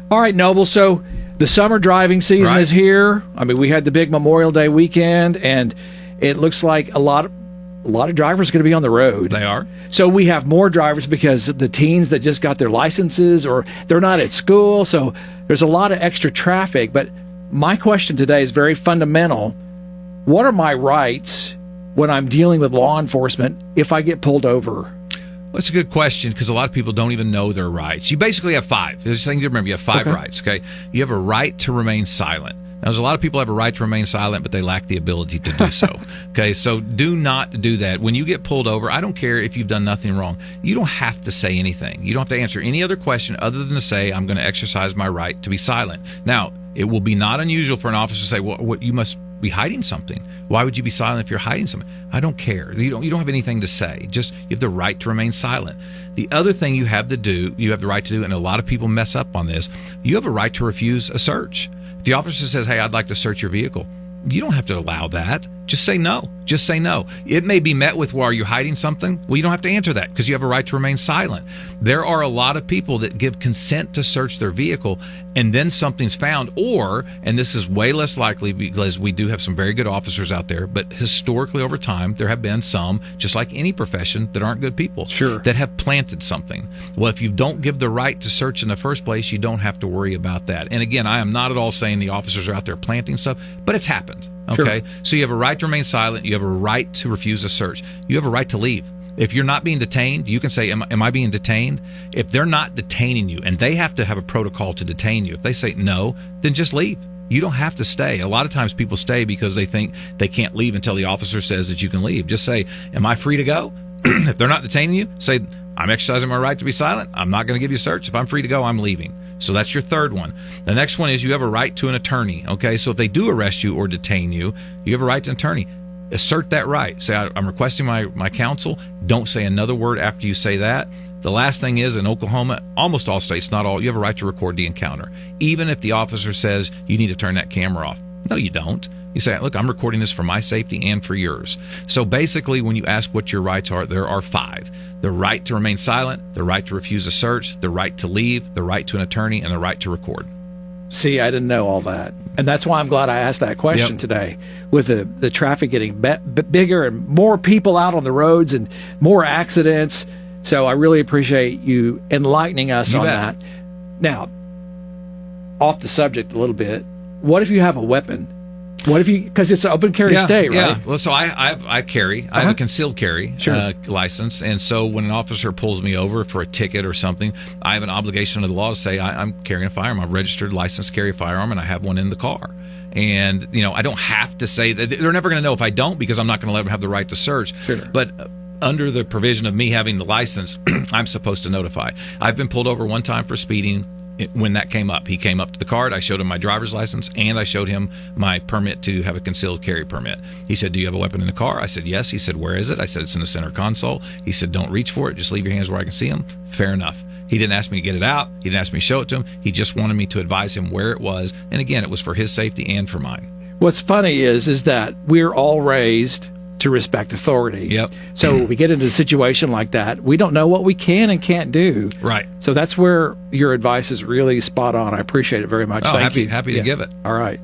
All right, Noble. So the summer driving season is here. I mean, we had the big Memorial Day weekend, and it looks like a lot of drivers are going to be on the road. They are. So we have more drivers because the teens that just got their licenses, or they're not at school. So there's a lot of extra traffic. But my question today is very fundamental. What are my rights when I'm dealing with law enforcement if I get pulled over? Well, that's a good question because a lot of people don't even know their rights. You basically have 5. There's a thing to remember. You have 5 rights, okay? You have a right to remain silent. Now, there's a lot of people have a right to remain silent, but they lack the ability to do so. Okay, so do not do that. When you get pulled over, I don't care if you've done nothing wrong. You don't have to say anything. You don't have to answer any other question other than to say, I'm going to exercise my right to be silent. Now, it will be not unusual for an officer to say, well, you must be hiding something. Why would you be silent if you're hiding something? I don't care. You don't have anything to say. Just you have the right to remain silent. The other thing you have the right to do, and a lot of people mess up on this, you have a right to refuse a search. If the officer says, hey, I'd like to search your vehicle, you don't have to allow that. Just say no. Just say no. It may be met with, well, are you hiding something? Well, you don't have to answer that because you have a right to remain silent. There are a lot of people that give consent to search their vehicle and then something's found, or, and this is way less likely because we do have some very good officers out there, but historically over time, there have been some, just like any profession, that aren't good people. Sure. That have planted something. Well, if you don't give the right to search in the first place, you don't have to worry about that. And again, I am not at all saying the officers are out there planting stuff, but it's happened. Okay, sure. So you have a right to remain silent. You have a right to refuse a search. You have a right to leave. If you're not being detained, you can say, am I being detained? If they're not detaining you, and they have to have a protocol to detain you, if they say no, then just leave. You don't have to stay. A lot of times people stay because they think they can't leave until the officer says that you can leave. Just say, am I free to go? If they're not detaining you, say, I'm exercising my right to be silent. I'm not going to give you a search. If I'm free to go, I'm leaving. So that's your third one. The next one is you have a right to an attorney. Okay, so if they do arrest you or detain you, you have a right to an attorney. Assert that right. Say, I'm requesting my counsel. Don't say another word after you say that. The last thing is, in Oklahoma, almost all states, not all, you have a right to record the encounter. Even if the officer says you need to turn that camera off. No, you don't. You say, look, I'm recording this for my safety and for yours. So basically, when you ask what your rights are, there are 5. The right to remain silent, the right to refuse a search, the right to leave, the right to an attorney, and the right to record. See, I didn't know all that. And that's why I'm glad I asked that question today. With the traffic getting bigger and more people out on the roads and more accidents. So I really appreciate you enlightening us on that. Now, off the subject a little bit, what if you have a weapon? What if you, because it's an open carry state, right? Yeah. Well, so I carry. I have a concealed carry license. And so when an officer pulls me over for a ticket or something, I have an obligation under the law to say I'm carrying a firearm. I'm registered, licensed to carry a firearm, and I have one in the car. And, I don't have to say that. They're never going to know if I don't because I'm not going to let them have the right to search. Sure. But under the provision of me having the license, I'm supposed to notify. I've been pulled over one time for speeding. When that came up, he came up to the card. I showed him my driver's license, and I showed him my permit to have a concealed carry permit. He said, do you have a weapon in the car? I said, yes. He said, where is it? I said, it's in the center console. He said, don't reach for it. Just leave your hands where I can see them. Fair enough. He didn't ask me to get it out. He didn't ask me to show it to him. He just wanted me to advise him where it was. And again, it was for his safety and for mine. What's funny is that we're all raised to respect authority. Yep. So we get into a situation like that, we don't know what we can and can't do. Right. So that's where your advice is really spot on. I appreciate it very much. Thank you. Happy to give it. All right.